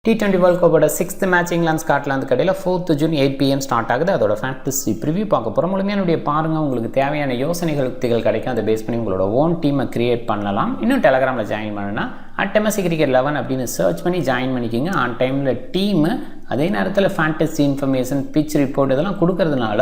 T20 World Cup sixth match England Scotland கடையில் 4th June 8 PM start ஆகுது. அதோட fantasy preview பார்க்க போகிறோம். முழுமையானுடைய பாருங்கள், உங்களுக்கு தேவையான யோசனைகள் யுக்திகள் கிடைக்கும். அதை பேஸ் பண்ணி உங்களோட ஓன் டீமை கிரியேட் பண்ணலாம். இன்னும் டெலகிராமில் ஜாயின் பண்ணுன்னா @MSC Cricket 11 அப்படின்னு சர்ச் பண்ணி ஜாயின் பண்ணிக்கிங்க. ஆன் டைமில் டீமு அதே நேரத்தில் ஃபேண்டசி இன்ஃபர்மேஷன், பிச் ரிப்போர்ட் இதெல்லாம் கொடுக்கறதுனால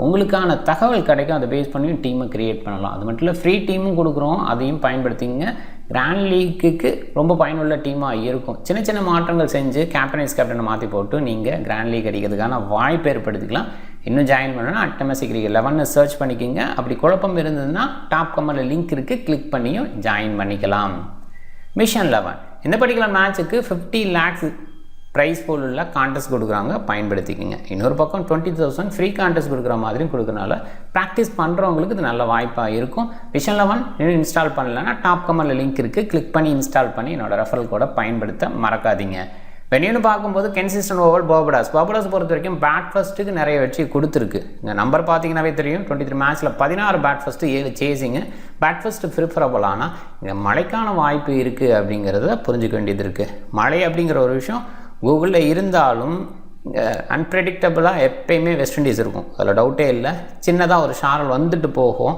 உங்களுக்கான தகவல் கிடைக்கும். அதை பேஸ் பண்ணி டீமை கிரியேட் பண்ணலாம். அது மட்டும் இல்லை, ஃப்ரீ டீமும் கொடுக்குறோம், அதையும் பயன்படுத்திங்க. கிராண்ட் லீக்குக்கு ரொம்ப பயனுள்ள டீமாக இருக்கும். சின்ன சின்ன மாற்றங்கள் செஞ்சு கேப்டனை மாற்றி போட்டு நீங்கள் கிராண்ட் லீக் அடிக்கிறதுக்கான வாய்ப்பு ஏற்படுத்திக்கலாம். இன்னும் ஜாயின் பண்ணணும்னா @MSC Cricket 11 சர்ச் பண்ணிக்கிங்க. அப்படி குழப்பம் இருந்ததுன்னா டாப் கமெண்டில் லிங்க் இருக்குது, கிளிக் பண்ணியும் ஜாயின் பண்ணிக்கலாம். மிஷன் 11 இந்த பர்டிகுலர் மேட்ச்சுக்கு 50 lakhs ப்ரைஸ் போல் உள்ள கான்டெஸ்ட் கொடுக்குறாங்க, பயன்படுத்திக்கிங்க. இன்னொரு பக்கம் 20,000 ஃப்ரீ கான்டெஸ்ட் கொடுக்குற மாதிரியும் கொடுக்குறனால ப்ராக்டிஸ் பண்ணுறவங்களுக்கு இது நல்ல வாய்ப்பாக இருக்கும். மிஷன் 11 இன்னும் இன்ஸ்டால் பண்ணலைன்னா டாப் கமெண்டில் லிங்க் இருக்குது, கிளிக் பண்ணி இன்ஸ்டால் பண்ணி என்னோடய ரெஃபரல் கோடை பயன்படுத்த மறக்காதீங்க. வெனியூன்னு பார்க்கும்போது கன்சிஸ்டன்ட் ஓவர் பார்படாஸ் பொறுத்த வரைக்கும் பேட் ஃபர்ஸ்ட்டுக்கு நிறைய வெற்றி கொடுத்துருக்கு. இந்த நம்பர் பார்த்தீங்கன்னாவே தெரியும். 23 மேட்ச்சில் 16 bat first 7 chasing. Bat first preferable. ஆனால் இங்கே மழைக்கான வாய்ப்பு இருக்குது அப்படிங்கிறத புரிஞ்சுக்க வேண்டியது இருக்குது. மழை அப்படிங்கிற ஒரு விஷயம் கூகுளில் இருந்தாலும் அன்பிரடிக்டபுளாக எப்பயுமே வெஸ்ட் இண்டீஸ் இருக்கும், அதில் டவுட்டே இல்லை. சின்னதாக ஒரு ஷாரல் வந்துட்டு போகும்,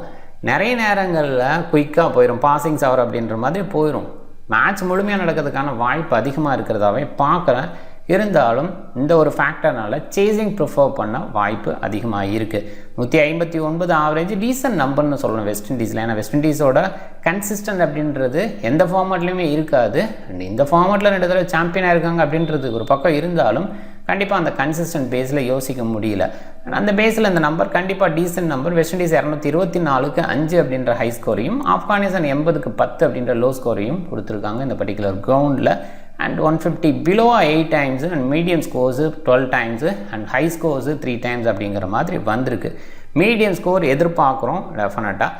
நிறைய நேரங்களில் குயிக்காக போயிடும், பாசிங்ஸ் அவர் அப்படின்ற மாதிரி போயிடும். மேட்ச் முழுமையாக நடக்கிறதுக்கான வாய்ப்பு அதிகமாக இருக்கிறதாவே பார்க்குறேன். இருந்தாலும் இந்த ஒரு ஃபேக்டர்னால சேசிங் ப்ரிஃபர் பண்ண வாய்ப்பு அதிகமாக இருக்குது. 159 ஆவரேஜ் டீசன்ட் நம்பர்னு சொல்லணும் வெஸ்ட் இண்டீஸில். ஏன்னா வெஸ்ட் இண்டீஸோட கன்சிஸ்டன்ட் அப்படின்றது எந்த ஃபார்மேட்லேயுமே இருக்காது. அண்ட் இந்த ஃபார்மேட்டில் 2 தடவை சாம்பியனாக இருக்காங்க அப்படின்றது ஒரு பக்கம் இருந்தாலும் கண்டிப்பாக அந்த கன்சிஸ்டன்ட் பேஸில் யோசிக்க முடியல. அந்த பேஸில் இந்த நம்பர் கண்டிப்பாக டீசன்ட் நம்பர். வெஸ்ட் இண்டீஸ் 224க்கு 5 அப்படின்ற ஹை ஸ்கோரையும், ஆப்கானிஸ்தான் 80க்கு 10 அப்படின்ற லோ ஸ்கோரையும் கொடுத்துருக்காங்க இந்த பர்டிகுலர் கிரவுண்டில். And 150 below 8 times and medium scores 12 times and high scores 3 times அப்படிங்கிற மாதிரி வந்திருக்கு. மீடியம் ஸ்கோர் எதிர்பார்க்குறோம் டெஃபினட்டாக.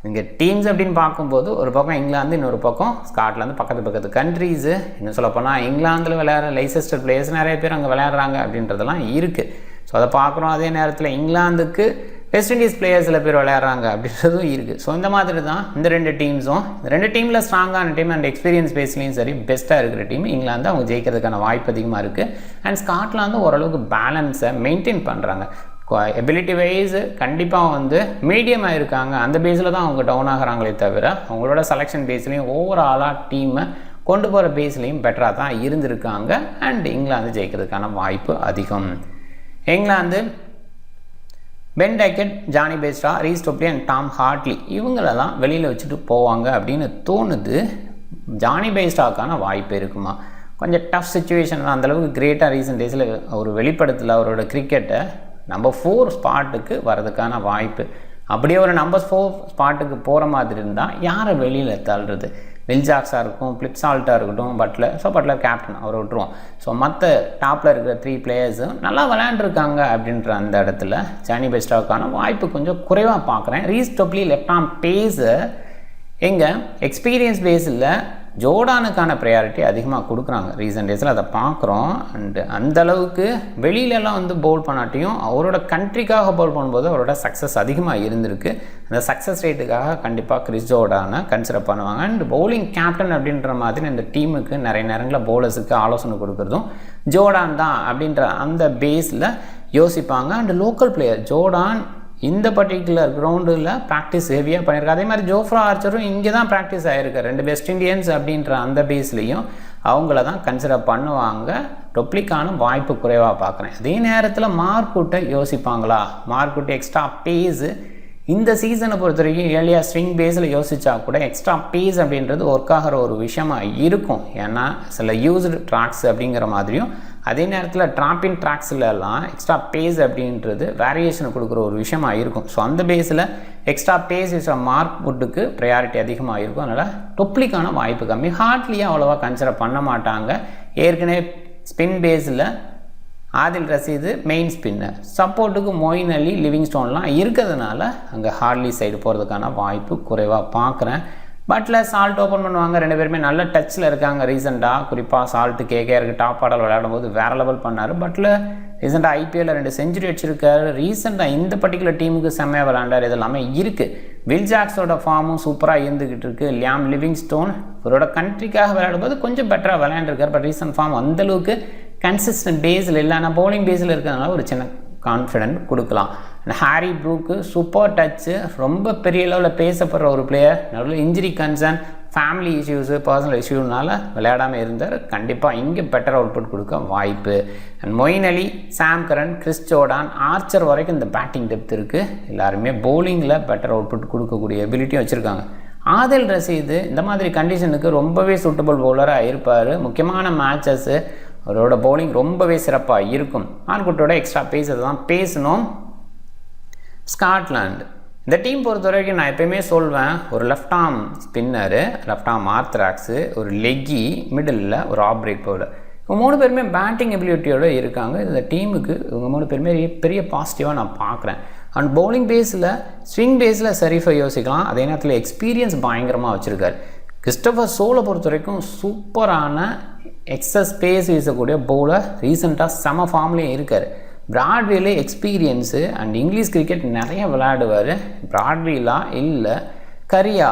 இங்கே டீம்ஸ் அப்படின்னு பார்க்கும்போது ஒரு பக்கம் இங்கிலாந்து, இன்னொரு பக்கம் ஸ்காட்லாந்து, பக்கத்து கண்ட்ரீஸு. இன்னும் சொல்லப்போனால் இங்கிலாந்தில் விளையாடுற லைசெஸ்டர் பிளேயர்ஸ் நிறைய பேர் அங்கே விளையாடுறாங்க அப்படின்றதெல்லாம் இருக்குது. ஸோ அதை பார்க்குறோம். அதே நேரத்தில் இங்கிலாந்துக்கு வெஸ்ட் இண்டீஸ் பிளேயர்ஸ் சில பேர் விளையாடுறாங்க அப்படின்றதும் இருக்குது. ஸோ இந்த மாதிரி தான் இந்த 2 டீம்ஸும். இந்த 2 டீமில் ஸ்ட்ராங்கான டீம் அண்ட் எக்ஸ்பீரியன்ஸ் பேஸ்லேயும் சரி பெஸ்ட்டாக இருக்கிற டீம் இங்கிலாந்து. அவங்க ஜெயிக்கிறதுக்கான வாய்ப்பு அதிகமாக இருக்குது. அண்ட் ஸ்காட்லாந்து ஓரளவுக்கு பேலன்ஸை மெயின்டைன் பண்ணுறாங்க. எபிலிட்டி வைஸ் கண்டிப்பாக மீடியமாக இருக்காங்க. அந்த பேஸில் தான் அவங்க டவுன் ஆகிறாங்களே தவிர அவங்களோட செலெக்ஷன் பேஸ்லேயும் ஓவராலாக டீமை கொண்டு போகிற பேஸ்லேயும் பெட்டராக தான் இருந்திருக்காங்க. அண்ட் இங்கிலாந்து ஜெயிக்கிறதுக்கான வாய்ப்பு அதிகம். England Ben Duckett, Jonny Bairstow, Reece Topley and Tom Hartley இவங்களெல்லாம் வெளியில் வச்சுட்டு போவாங்க அப்படின்னு தோணுது. ஜானி பேஸ்டாக்கான வாய்ப்பு இருக்குமா? கொஞ்சம் டஃப் சுச்சுவேஷன், அந்தளவுக்கு கிரேட்டாக ரீசன்ட் டேஸில் ஒரு வெளிப்படுத்தல அவரோட கிரிக்கெட்டை. நம்பர் 4 ஸ்பாட்டுக்கு வரதுக்கான வாய்ப்பு. அப்படியே ஒரு நம்பர் 4 ஸ்பாட்டுக்கு போகிற மாதிரி இருந்தால் யாரை வெளியில் தள்ளுறது? வில் ஜாக்ஸாக இருக்கும், ஃபிலிப்சால்ட்டாக இருக்கட்டும், பட்லர் கேப்டன் அவரை விட்டுருவோம். ஸோ மற்ற டாப்பில் இருக்கிற 3 பிளேயர்ஸும் நல்லா விளையாண்டுருக்காங்க அப்படின்ற அந்த இடத்துல ஜானி பெஸ்டாவுக்கான வாய்ப்பு கொஞ்சம் குறைவாக பார்க்குறேன். ரீஸ் டோப்லி லெஃப்ட் ஆர்ம் பேஸை எங்கள் எக்ஸ்பீரியன்ஸ் பேஸில் ஜோர்டானுக்கான ப்ரையாரிட்டி அதிகமாக கொடுக்குறாங்க ரீசன்ட் டேஸில், அதை பார்க்குறோம். அண்டு அந்தளவுக்கு வெளியிலலாம் பவுல் பண்ணாட்டியும் அவரோட கண்ட்ரிக்காக பவுல் பண்ணும்போது அவரோட சக்ஸஸ் அதிகமாக இருந்திருக்கு. அந்த சக்ஸஸ் ரேட்டுக்காக கண்டிப்பாக கிறிஸ் ஜோர்டானை கன்சிடர் பண்ணுவாங்க. அண்ட் பவுலிங் கேப்டன் அப்படின்ற மாதிரி இந்த டீமுக்கு நிறைய நேரங்களில் பவுலர்ஸுக்கு ஆலோசனை கொடுக்குறதும் ஜோர்டான் தான் அப்படின்ற அந்த பேஸில் யோசிப்பாங்க. அண்டு லோக்கல் பிளேயர் ஜோர்டான் இந்த பர்டிகுலர் கிரவுண்டில் ப்ராக்டிஸ் ஹெவியாக பண்ணியிருக்காரு. அதே மாதிரி ஜோஃப்ரா ஆர்ச்சரும் இங்கே தான் ப்ராக்டிஸ் ஆகிருக்கு. 2 வெஸ்ட் இண்டியன்ஸ் அப்படின்ற அந்த பேஸ்லேயும் அவங்கள தான் கன்சிடர் பண்ணுவாங்க. டொப்ளிக்கான வாய்ப்பு குறைவாக பார்க்குறேன். அதே நேரத்தில் மார்க்குட்டை யோசிப்பாங்களா? மார்க்குட்டு எக்ஸ்ட்ரா பேஸு இந்த சீசனை பொறுத்த வரைக்கும் ஏர்லியாக ஸ்விங் பேஸில் யோசித்தா கூட எக்ஸ்ட்ரா பேஸ் அப்படின்றது ஒர்க் ஆகிற ஒரு விஷயமாக இருக்கும். ஏன்னா சில யூஸ்டு ட்ராக்ஸ் அப்படிங்கிற மாதிரியும் அதே நேரத்தில் ட்ராப்பின் ட்ராக்ஸ்லாம் எக்ஸ்ட்ரா பேஸ் அப்படின்றது வேரியேஷனை கொடுக்குற ஒரு விஷயமாக இருக்கும். ஸோ அந்த பேஸில் எக்ஸ்ட்ரா பேஸ் மார்க் புட்டுக்கு ப்ரையாரிட்டி அதிகமாக இருக்கும். அதனால் டொப்ளிக்கான வாய்ப்பு கம்மி. ஹார்ட்லியாக அவ்வளோவா கன்சிடர் பண்ண மாட்டாங்க. ஏற்கனவே ஸ்பின் பேஸில் ஆதில் ரசீது மெயின் ஸ்பின்னர், சப்போர்ட்டுக்கு மொயின் அலி, லிவிங்ஸ்டோன்லாம் இருக்கிறதுனால அங்கே ஹார்ட்லி சைடு போகிறதுக்கான வாய்ப்பு குறைவாக பார்க்குறேன். பட்லர் சால்ட் ஓப்பன் பண்ணுவாங்க. 2 பேருமே நல்ல டச்சில் இருக்காங்க ரீசெண்டாக. குறிப்பாக சால்ட்டு கேகேஆருக்கு டாப் ஆர்டர் விளையாடும் போது வேறு லெவல் பண்ணார். பட்லர் ரீசெண்டாக IPL 2 செஞ்சுரி வச்சுருக்காரு. ரீசெண்டாக இந்த பர்டிகுலர் டீமுக்கு செம்மையாக விளையாண்டார். இது எல்லாமே இருக்குது. வில் ஜாக்ஸோட ஃபார்மும் சூப்பராக இருந்துக்கிட்டு இருக்குது. லியாம் லிவிங்ஸ்டோன் இவரோட கண்ட்ரிக்காக விளையாடும்போது கொஞ்சம் பெட்டராக விளையாண்டுருக்கார். பட் ரீசன்ட் ஃபார்ம் அந்தளவுக்கு கன்சிஸ்டன்ட் பேஸில் இல்லை. ஆனால் பவுலிங் பேஸில் இருக்கிறதுனால ஒரு சின்ன கான்ஃபிடென்ட் கொடுக்கலாம். ஹாரி ப்ரூக்கு சூப்பர் டச்சு, ரொம்ப பெரிய லெவலில் பேசப்படுற ஒரு பிளேயர். நடுவில் injury concern, family issues, personal இஷ்யூனால விளையாடாமல் இருந்தார். கண்டிப்பாக இங்கே பெட்டர் அவுட்புட் கொடுக்க வாய்ப்பு. And Moeen Ali, Sam Curran, Chris Jordan, Archer வரைக்கும் இந்த பேட்டிங் டெப்த் இருக்குது. எல்லாருமே பவுலிங்கில் பெட்டர் அவுட்புட் கொடுக்கக்கூடிய எபிலிட்டியும் வச்சுருக்காங்க. ஆதில் ரசீது இந்த மாதிரி கண்டிஷனுக்கு ரொம்பவே சூட்டபிள் பவுலராக இருப்பார். முக்கியமான மேட்சஸ்ஸு அவரோட பவுலிங் ரொம்பவே சிறப்பாக இருக்கும். ஆல்குட்டோட எக்ஸ்ட்ரா பேஸை தான் பேசணும். ஸ்காட்லாண்டு இந்த டீம் பொறுத்த வரைக்கும் நான் எப்பயுமே சொல்வேன், ஒரு left arm spinner, left arm orthodox, ஒரு லெக்கி, மிடில் ஒரு ஆஃப் பிரேக் பவுலர். இவங்க 3 பேருமே பேட்டிங் எபிலிட்டியோடு இருக்காங்க. இந்த டீமுக்கு இவங்க 3 பேருமே பெரிய பாசிட்டிவாக நான் பார்க்குறேன். அண்ட் பவுலிங் பேஸில், ஸ்விங் பேஸில் சரிஃபை யோசிக்கலாம். அதே நேரத்தில் எக்ஸ்பீரியன்ஸ் பயங்கரமாக வச்சுருக்காரு. கிறிஸ்டோஃபர் சோலை பொறுத்த வரைக்கும் சூப்பரான எக்ஸஸ் ஸ்பேஸ் வீசக்கூடிய பவுலர். ரீசெண்டாக செம ஃபார்ம்லேயும் இருக்கார். பிராட்வேல எக்ஸ்பீரியன்ஸு அண்ட் இங்கிலீஷ் கிரிக்கெட் நிறைய விளையாடுவார். பிராட்வேலாம் இல்லை, கரியா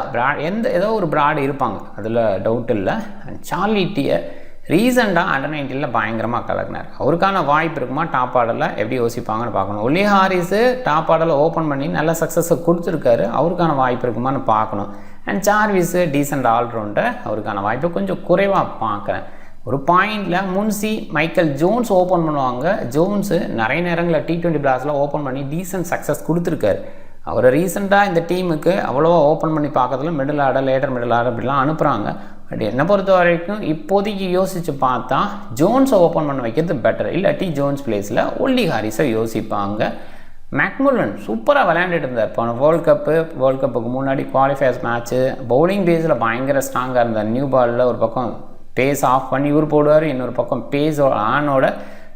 ஏதோ ஒரு பிராட் இருப்பாங்க, அதில் டவுட் இல்லை. அண்ட் சார்லி டியர் ரீசெண்டாக அண்டர் 19 பயங்கரமாக கலக்கினார். அவருக்கான வாய்ப்பு இருக்குமா டாப் ஆர்டரில், எப்படி யோசிப்பாங்கன்னு பார்க்கணும். ஒல்லி ஹாரிஸு டாப் ஆர்டரில் ஓப்பன் பண்ணி நல்ல சக்ஸஸை கொடுத்துருக்காரு. அவருக்கான வாய்ப்பு இருக்குமான்னு பார்க்கணும். அண்ட் சார்விஸு டீசெண்ட் ஆல்ரவுண்டர், அவருக்கான வாய்ப்பு கொஞ்சம் குறைவாக பார்க்குறேன். ஒரு பாயிண்டில் முன்சி, மைக்கேல் ஜோன்ஸ் ஓப்பன் பண்ணுவாங்க. ஜோன்ஸு நிறைய நேரங்களில் T20 பிளாஸில் ஓப்பன் பண்ணி டீசென்ட் சக்ஸஸ் கொடுத்துருக்காரு. அவரை ரீசெண்டாக இந்த டீமுக்கு அவ்வளோவா ஓப்பன் பண்ணி பார்க்கறதுல middle order, later middle order அப்படிலாம் அனுப்புகிறாங்க. பட் என்னை பொறுத்த வரைக்கும் இப்போதைக்கு யோசித்து பார்த்தா ஜோன்ஸை ஓப்பன் பண்ண வைக்கிறது பெட்டர். இல்லாட்டி ஜோன்ஸ் பிளேஸில் ஒல்லி ஹாரிஸை யோசிப்பாங்க. மேக்முல்லன் சூப்பராக விளையாண்டுட்டு இருந்தார். இப்போ வேர்ல்ட் கப்புக்கு முன்னாடி குவாலிஃபயர்ஸ் மேட்ச்சு பவுலிங் பேஸில் பயங்கர ஸ்ட்ராங்காக இருந்தார். நியூ பாலில் ஒரு பக்கம் பேஸ் ஆஃப் பண்ணி இவர் போடுவார், இன்னொரு பக்கம் பேஸ் ஆனோட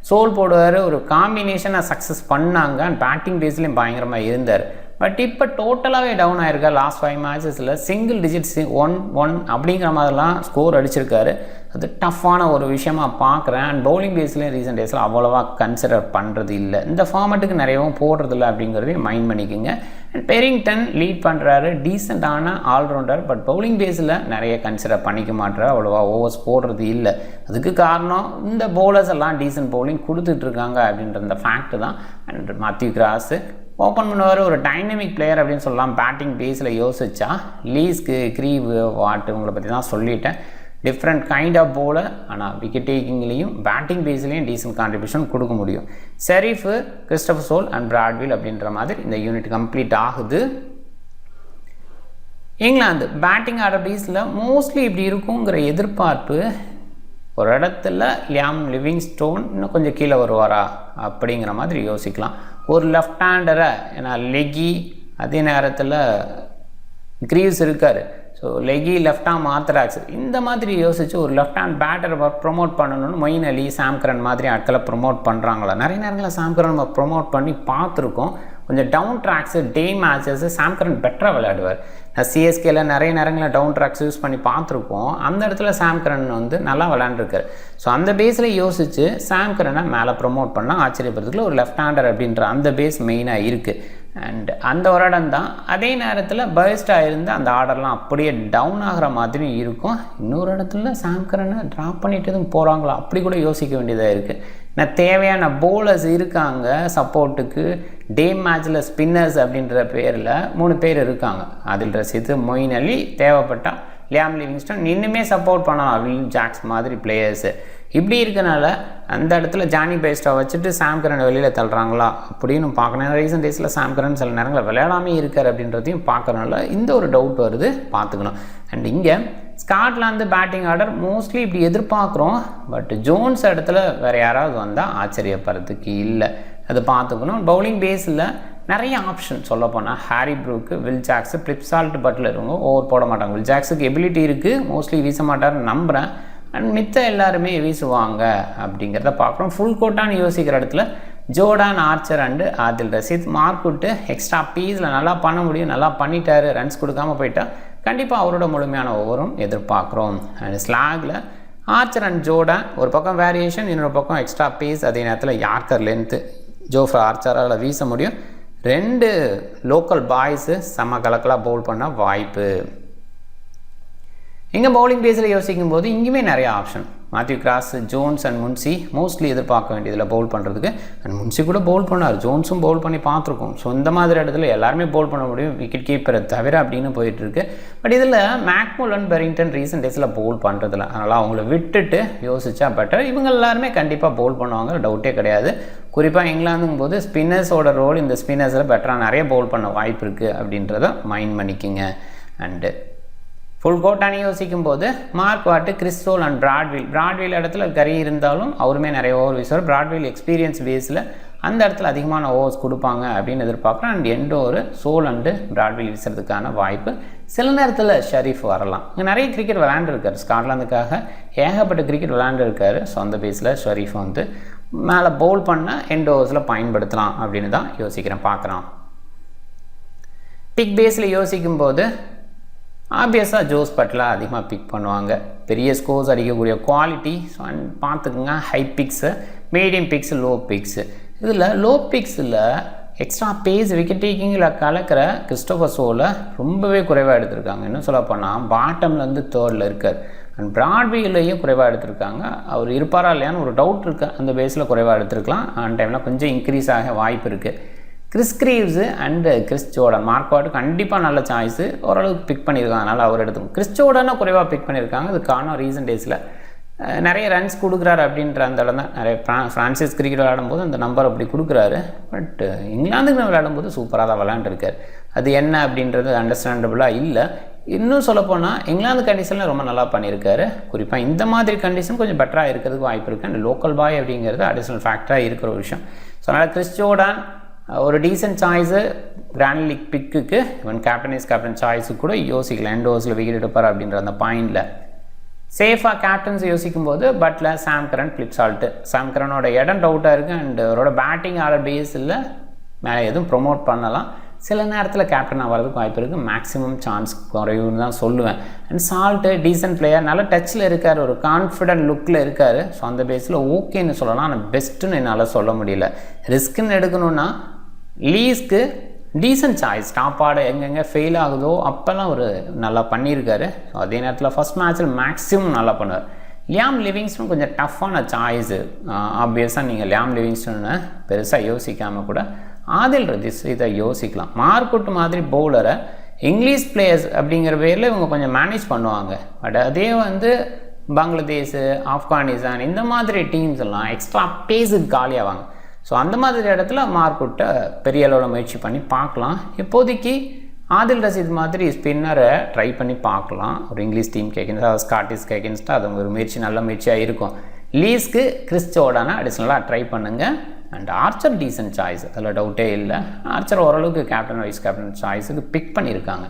சோல் போடுவார். ஒரு காம்பினேஷனாக சக்ஸஸ் பண்ணாங்க. அண்ட் பேட்டிங் பேஸ்லேயும் பயங்கரமாக இருந்தார். பட் இப்போ டோட்டலாகவே டவுன் ஆகிருக்கா. லாஸ்ட் 5 மேட்சஸில் சிங்கிள் டிஜிட்ஸ் 1-1 அப்படிங்கிற மாதிரிலாம் ஸ்கோர் அடிச்சிருக்காரு. அது டஃப்பான ஒரு விஷயமாக பார்க்குறேன். அண்ட் பவுலிங் பேஸ்லேயும் ரீசெண்ட் டேஸில் அவ்வளோவா கன்சிடர் பண்ணுறது இல்லை. இந்த ஃபார்மேட்டுக்கு நிறையவும் போடுறதில்ல அப்படிங்கிறதையும் மைண்ட் பண்ணிக்கோங்க. அண்ட் பெரிங்டன் லீட் பண்ணுறாரு, டீசெண்டான ஆல்ரவுண்டர். பட் பவுலிங் பேஸில் நிறைய கன்சிடர் பண்ணிக்க மாட்டார், அவ்வளோவா ஓவர்ஸ் போடுறது இல்லை. அதுக்கு காரணம் இந்த பவுலர்ஸ் எல்லாம் டீசென்ட் பவுலிங் கொடுத்துட்ருக்காங்க அப்படின்ற இந்த ஃபேக்ட் தான். அண்ட் மேத்யூ கிராஸு ஓப்பன் பண்ணுவார், ஒரு டைனமிக் பிளேயர் அப்படின்னு சொல்லலாம். பேட்டிங் பேஸில் யோசிச்சா லீஸ்க்கு, க்ரீவு, வாட்டு உங்களை பற்றி தான் சொல்லிட்டேன். Different kind of bowler. ஆனால் விக்கெட் டேக்கிங்லேயும் பேட்டிங் பேஸ்லேயும் டீசென்ட் கான்ட்ரிபியூஷன் கொடுக்க முடியும். Sharif, Christopher Sole and Brad Wheal அப்படின்ற மாதிரி இந்த யூனிட் கம்ப்ளீட் ஆகுது. இங்கிலாந்து பேட்டிங் ஆர்டர் பேஸில் மோஸ்ட்லி இப்படி இருக்குங்கிற எதிர்பார்ப்பு. ஒரு இடத்துல லியாம் லிவிங்ஸ்டோன் இன்னும் கொஞ்சம் கீழே வருவாரா அப்படிங்கிற மாதிரி யோசிக்கலாம். ஒரு லெஃப்ட் ஹேண்டரை, ஏன்னா லெக்கி, அதே நேரத்தில் கிரீவ்ஸ் இருக்கார். ஸோ லெக்கி, லெஃப்ட் ஆர்ம் ஆர்த்ராக்ஸ், இந்த மாதிரி யோசித்து ஒரு லெஃப்ட் ஹேண்ட் பேட்டரை ப்ரொமோட் பண்ணணும்னு மொயின் அலி, சாம் கரன் மாதிரி ஆட்களை ப்ரொமோட் பண்ணுறாங்களா. நிறைய நேரங்களில் சாம் கரன் நம்ம ப்ரொமோட் பண்ணி பார்த்துருக்கோம். கொஞ்சம் டவுன் ட்ராக்ஸு, டே மேட்சஸ்ஸு சாம் கரன் பெட்டராக விளையாடுவார். நான் சிஎஸ்கேல நிறைய நேரங்களில் டவுன் ட்ராக்ஸ் யூஸ் பண்ணி பார்த்துருக்கோம். அந்த இடத்துல சாம் கரன் நல்லா விளையாண்டுருக்கார். ஸோ அந்த பேஸில் யோசித்து சாம் கரனை மேலே ப்ரொமோட் பண்ணால் ஆச்சரியப்படுறதுக்குள்ள ஒரு லெஃப்ட் ஹேண்டர் அப்படின்ற அந்த பேஸ் மெயினாக இருக்குது. அண்ட் அந்த ஒரு இடம் தான். அதே நேரத்தில் பர்ஸ்டாக இருந்து அந்த ஆர்டர்லாம் அப்படியே டவுன் ஆகிற மாதிரி இருக்கும். இன்னொரு இடத்துல சாம் கரனை ட்ராப் பண்ணிட்டு எதுவும் போகிறாங்களா அப்படி கூட யோசிக்க வேண்டியதாக இருக்குது. நான் தேவையான பவுலர்ஸ் இருக்காங்க சப்போர்ட்டுக்கு. டே மேட்ச்சில் ஸ்பின்னர்ஸ் அப்படின்ற பேரில் 3 பேர் இருக்காங்க. அதில் ரசீது, மொயின் அலி, தேவைப்பட்டால் லியாம் லிவிங்ஸ்டன், இன்னுமே சப்போர்ட் பண்ணலாம் வில் ஜாக்ஸ் மாதிரி பிளேயர்ஸு. இப்படி இருக்கனால அந்த இடத்துல ஜானி பெய்ஸ்டா வச்சுட்டு சாம் கரன் வெளியில் தள்ளுறாங்களா அப்படின்னு பார்க்கணும். ரீசெண்ட் டேஸில் சாம் கரன் சில நேரங்களில் விளையாடாமே இருக்கார் அப்படின்றதையும் பார்க்கறனால இந்த ஒரு டவுட் வருது, பார்த்துக்கணும். அண்ட் இங்கே ஸ்காட்லாந்து பேட்டிங் ஆர்டர் மோஸ்ட்லி இப்படி எதிர்பார்க்குறோம். பட் ஜோன்ஸ் இடத்துல வேறு யாராவது வந்தால் ஆச்சரியப்படுறதுக்கு இல்லை, அது பார்த்துக்கணும். பவுலிங் பேஸில் நிறைய ஆப்ஷன் சொல்லப்போனால் Harry Brook, Will Jacks, Phil Salt, Buttler இவங்க ஓவர் போட மாட்டாங்க. வில் ஜாக்ஸுக்கு எபிலிட்டி இருக்குது, மோஸ்ட்லி வீச மாட்டார்னு நம்புகிறேன். அண்ட் மித்த எல்லாருமே வீசுவாங்க அப்படிங்கிறத பார்க்குறோம். ஃபுல் கோட்டான்னு யோசிக்கிற இடத்துல Jordan, Archer and Adil Rashid, Mark Watt extra பீஸில் நல்லா பண்ண முடியும், நல்லா பண்ணிட்டாரு, ரன்ஸ் கொடுக்காமல் போயிட்டா கண்டிப்பாக அவரோட முழுமையான ஓவரும் எதிர்பார்க்குறோம். அண்ட் ஸ்லாகில் ஆர்ச்சர் அண்ட் ஜோர்டான் ஒரு பக்கம் வேரியேஷன், இன்னொரு பக்கம் எக்ஸ்ட்ரா பீஸ், அதே நேரத்தில் யார்க்கர் லென்த்து ஜோஃப்ரா ஆர்ச்சரால் வீச முடியும். 2 லோக்கல் பாய்ஸு செம்ம கலக்கலாக பவுல் பண்ண வாய்ப்பு. இங்கே பவுலிங் பேஸில் யோசிக்கும் போது இங்கேயுமே நிறைய option. Matthew Cross, Jones and Munsey mostly எதிர்பார்க்க வேண்டியதில் பவுல் பண்ணுறதுக்கு. அண்ட் முன்சி கூட பவுல் பண்ணார், ஜோன்ஸும் பவுல் பண்ணி பார்த்துருக்கோம். ஸோ இந்த மாதிரி இடத்துல எல்லாருமே பவுல் பண்ண முடியும் விக்கெட் கீப்பரை தவிர அப்படின்னு போயிட்டுருக்கு. பட் இதில் மேக்முல்லன், பெரிங்டன் ரீசன்ட் டேஸில் பவுல் பண்ணுறதில்ல. அதனால் அவங்கள விட்டுட்டு யோசிச்சா பெட்டர். இவங்க எல்லாருமே கண்டிப்பாக பவுல் பண்ணுவாங்க, டவுட்டே கிடையாது. குறிப்பாக இங்கிலாந்துங்கும் போது ஸ்பின்னர்ஸோட ரோல் இந்த ஸ்பின்னர்ஸில் பெட்டராக நிறைய பவுல் பண்ண வாய்ப்பு இருக்குது அப்படின்றத மைண்ட் பண்ணிக்கிங்க. அண்டு ஃபுல் கோட்டானி யோசிக்கும் போது Mark Watt, Chris Sole and Brad Wheal இடத்துல கரி இருந்தாலும் அவருமே நிறைய ஓவர் வீசுவார். பிராட்வில் எக்ஸ்பீரியன்ஸ் பேஸில் அந்த இடத்துல அதிகமான ஓவர்ஸ் கொடுப்பாங்க அப்படின்னு எதிர்பார்க்குறேன். And end over Sole and Brad Wheal வீசுறதுக்கான வாய்ப்பு. சில நேரத்தில் ஷரீஃப் வரலாம். இங்கே நிறைய கிரிக்கெட் விளையாண்டுருக்காரு, ஸ்காட்லாந்துக்காக ஏகப்பட்ட கிரிக்கெட் விளையாண்டுருக்காரு. ஸோ அந்த பேஸில் ஷரீஃப் வந்து மேலே பவுல் பண்ண எண்ட் ஓவர்ஸில் பயன்படுத்தலாம் அப்படின்னு தான் யோசிக்கிறேன், பார்க்குறான். பிக் பேஸில் யோசிக்கும் போது ஆப்வியஸாக ஜோஸ் பட்லர் அதிகமாக பிக் பண்ணுவாங்க. பெரிய ஸ்கோர்ஸ் அடிக்கக்கூடிய குவாலிட்டி. ஸோ அண்ட் பார்த்துக்குங்க, ஹை பிக்ஸு, மீடியம் பிக்ஸு, லோ பிக்ஸு. இதில் லோ பிக்ஸில் எக்ஸ்ட்ரா பேஸ் விக்கெட் டேக்கிங்கில் கலக்கிற கிறிஸ்டோஃபர் சோலை ரொம்பவே குறைவாக எடுத்திருக்காங்க. இன்னும் சொல்ல போனால் பாட்டம்லேருந்து 3rd இருக்கார். அண்ட் பிராட்விலையும் குறைவாக எடுத்திருக்காங்க. அவர் இருப்பாரா இல்லையான்னு ஒரு டவுட் இருக்குது. அந்த பேஸில் குறைவாக எடுத்திருக்கலாம். அந்த டைமில் கொஞ்சம் இன்க்ரீஸ் ஆக வாய்ப்பு இருக்குது. Chris Greaves and Chris Jordan, Mark Watt கண்டிப்பாக நல்ல சாய்ஸு, ஓரளவுக்கு பிக் பண்ணியிருக்காங்க. அதனால் அவர் எடுத்துக்கும். கிறிஸ் ஜோர்டனை குறைவாக பிக் பண்ணியிருக்காங்க. இது காரணம் ரீசன்ட் டேஸில் நிறைய ரன்ஸ் கொடுக்குறாரு அப்படின்ற அந்த இடம் தான். நிறைய ஃப்ரான்சைஸ் கிரிக்கெட் விளையாடும்போது அந்த நம்பர் அப்படி கொடுக்குறாரு. பட் இங்கிலாந்துக்கு விளையாடும்போது சூப்பராக தான் விளையாண்டுருக்கார். அது என்ன அப்படின்றது அண்டர்ஸ்டாண்டபுளாக இல்லை. இன்னும் சொல்லப்போனால் இங்கிலாந்து கண்டிஷனில் ரொம்ப நல்லா பண்ணியிருக்காரு. குறிப்பாக இந்த மாதிரி கண்டிஷன் கொஞ்சம் பெட்டராக இருக்கிறதுக்கு வாய்ப்பு இருக்குது. அண்ட் லோக்கல் பாய் அப்படிங்கிறது அடிஷ்னல் ஃபேக்டராக இருக்கிற ஒரு விஷயம். ஸோ அதனால் கிறிஸ் ஜோர்டன் ஒரு டீசென்ட் சாய்ஸு கிராண்ட் லீக் பிக்குக்கு. இவன் கேப்டன் சாய்ஸுக்கு கூட யோசிக்கலாம். எண்ட் ஓவர்ஸில் விக்கெட் எடுப்பார் அப்படின்ற அந்த பாயிண்டில். சேஃபாக கேப்டன்ஸ் யோசிக்கும் போது பட்லர், சாம் கரன், ஃபிலிப் சால்ட்டு. சாம் கரனோட இடம் டவுட்டாக இருக்குது. அண்ட் அவரோட பேட்டிங் ஆர்டர் பேஸில் மேலே எதுவும் ப்ரொமோட் பண்ணலாம். சில நேரத்தில் கேப்டன் ஆகிறதுக்கு வாய்ப்பு இருக்குது. மேக்ஸிமம் சான்ஸ் குறைவுன்னு தான் சொல்லுவேன். அண்ட் சால்ட்டு டீசென்ட் பிளேயர், நல்ல டச்சில் இருக்கார், ஒரு கான்ஃபிடென்ட் லுக்கில் இருக்கார். ஸோ அந்த பேஸில் ஓகேன்னு சொல்லலாம். ஆனால் பெஸ்ட்டுன்னு என்னால் சொல்ல முடியல. ரிஸ்க்குன்னு எடுக்கணுன்னா லீஸ்க்கு டீசென்ட் சாய்ஸ். டாப் ஆர்டர் எங்கெங்கே ஃபெயில் ஆகுதோ அப்போல்லாம் ஒரு நல்லா பண்ணியிருக்காரு. ஸோ அதே நேரத்தில் ஃபஸ்ட் மேட்ச்சில் மேக்ஸிமம் நல்லா பண்ணுவார். லியாம் லிவிங்ஸ்டன் கொஞ்சம் டஃப்பான சாய்ஸு. ஆப்வியஸாக நீங்கள் லியாம் லிவிங்ஸ்டன்னு பெருசாக யோசிக்காமல் கூட ஆதில் ரதீஷ் இதை யோசிக்கலாம். மார்க்குட் மாதிரி பவுலரை இங்கிலீஷ் பிளேயர்ஸ் அப்படிங்கிற பேரில் இவங்க கொஞ்சம் மேனேஜ் பண்ணுவாங்க. பட் அதே வந்து பங்களாதேஷ், ஆப்கானிஸ்தான் இந்த மாதிரி டீம்ஸ் எல்லாம் எக்ஸ்ட்ரா பேஸுக்கு காலியாவாங்க. ஸோ அந்த மாதிரி இடத்துல மார்க்குட்டை பெரிய அளவில் முயற்சி பண்ணி பார்க்கலாம். இப்போதைக்கு ஆதில் ரஷீத் மாதிரி ஸ்பின்னரை ட்ரை பண்ணி பார்க்கலாம். ஒரு இங்கிலீஷ் டீம் கேட்குறேன், ஸ்காட்டிஷ் கேட்குறேன்ஸ்ட்டு அது ஒரு முயற்சி நல்ல முயற்சியாக இருக்கும். லீஸ்க்கு கிறிஸ் ஜோர்டனை அடிஷ்னலாக ட்ரை பண்ணுங்கள். அண்ட் ஆர்ச்சர் டீசென்ட் சாய்ஸ், அதில் டவுட்டே இல்லை. ஆர்ச்சர் ஓரளவுக்கு கேப்டன் வைஸ் கேப்டன் சாய்ஸுக்கு பிக் பண்ணியிருக்காங்க.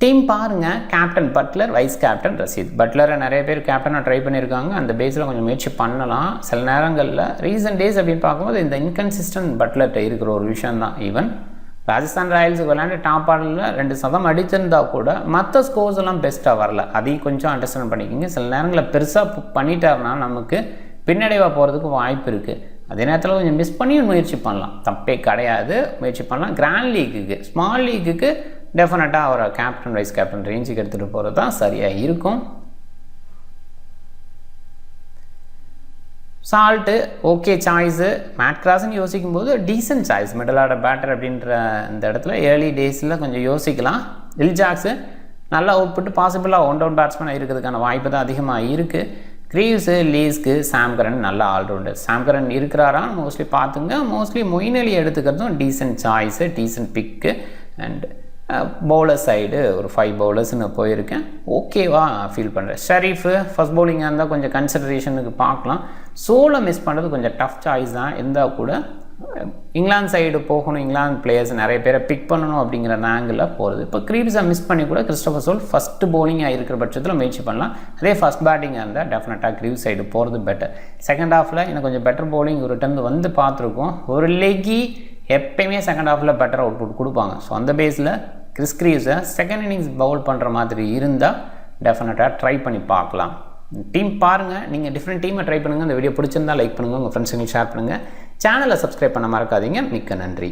டீம் பாருங்கள், captain Buttler, vice captain Rashid. பட்லரை நிறைய பேர் கேப்டனாக ட்ரை பண்ணியிருக்காங்க. அந்த பேஸில் கொஞ்சம் முயற்சி பண்ணலாம். சில நேரங்களில் ரீசன்ட் டேஸ் அப்படின்னு பார்க்கும்போது இந்த இன்கன்சிஸ்டன்ட் பட்லர்கிட்ட இருக்கிற ஒரு விஷயம் தான். ஈவன் ராஜஸ்தான் ராயல்ஸுக்கு விளையாண்டு டாப் ஆர்டரில் 2 சதம் அடிச்சிருந்தா கூட மற்ற ஸ்கோர்ஸ் எல்லாம் பெஸ்ட்டாக வரல. அதையும் கொஞ்சம் அண்டர்ஸ்டாண்ட் பண்ணிக்கிங்க. சில நேரங்களில் பெருசாக பண்ணிட்டாருன்னா நமக்கு பின்னடைவாக போகிறதுக்கு வாய்ப்பு இருக்குது. அதே நேரத்தில் கொஞ்சம் மிஸ் பண்ணி முயற்சி பண்ணலாம், தப்பே கிடையாது, முயற்சி பண்ணலாம். கிராண்ட் லீக்குக்கு, ஸ்மால் லீக்குக்கு டெஃபினட்டாக அவரை கேப்டன் வைஸ் கேப்டன் ரேஞ்சுக்கு எடுத்துகிட்டு போகிறது தான் சரியாக இருக்கும். Salt okay choice. மேட் கிராஸ்ன்னு யோசிக்கும் போது decent choice, middle order batter அப்படின்ற இந்த இடத்துல ஏர்லி டேஸில் கொஞ்சம் யோசிக்கலாம். இல்ஜாக்ஸு நல்லா அவுட்புட்டு பாசிபிளாக ஒன் டவுன் பேட்ஸ்மேனாக இருக்கிறதுக்கான வாய்ப்பு தான் அதிகமாக இருக்குது. கிரீவ்ஸு, லீஸ்க்கு, சாம் கரன் நல்ல ஆல்ரவுண்டர். சாம் கரன் இருக்கிறாரான்னு மோஸ்ட்லி பார்த்துங்க. மோஸ்ட்லி மொயின் அலி எடுத்துக்கிறதும் டீசென்ட் சாய்ஸு, டீசென்ட் பிக்கு. அண்ட் பவுலர் சைடு ஒரு 5 பவுலர்ஸ்னு போயிருக்கேன், ஓகேவா ஃபீல் பண்ணுறேன். ஷரீஃபு ஃபஸ்ட் பவுலிங்காக இருந்தால் கொஞ்சம் கன்சிடரேஷனுக்கு பார்க்கலாம். சோலை மிஸ் பண்ணுறது கொஞ்சம் டஃப் சாய்ஸ் தான். இருந்தால் கூட இங்கிலாந்து சைடு போகணும், இங்கிலாந்து பிளேயர்ஸ் நிறைய பேரை பிக் பண்ணணும் அப்படிங்கிற ஆங்கிளில் போகிறது. இப்போ கிரீவ்ஸை மிஸ் பண்ணி கூட கிறிஸ்டோஃபர் சோல் ஃபஸ்ட்டு பவுலிங்காக இருக்கிற பட்சத்தில் முயற்சி பண்ணலாம். அதே ஃபஸ்ட் பேட்டிங்காக இருந்தால் டெஃபினட்டாக கிரீவ் சைடு போகிறது பெட்டர். செகண்ட் ஹாஃபில் எனக்கு கொஞ்சம் பெட்டர் பவுலிங் ரிட்டர்ன் வந்து பார்த்துருக்கோம். ஒரு லெக்கி எப்பயுமே செகண்ட் ஹாஃபில் பெட்டர் அவுட்புட் கொடுப்பாங்க. ஸோ அந்த பேஸில் கிறிஸ் கிரீவ்ஸை செகண்ட் இன்னிங்ஸ் பவுல் பண்ணுற மாதிரி இருந்தால் டெஃபினட்டாக ட்ரை பண்ணி பார்க்கலாம். டீம் பாருங்கள், நீங்கள் டிஃப்ரெண்ட் டீமை ட்ரை பண்ணுங்கள். இந்த வீடியோ பிடிச்சிருந்தால் லைக் பண்ணுங்கள், உங்கள் ஃப்ரெண்ட்ஸுங்களுக்கு ஷேர் பண்ணுங்கள். சேனலை சப்ஸ்கிரைப் பண்ண மறக்காதீங்க. மிக்க நன்றி.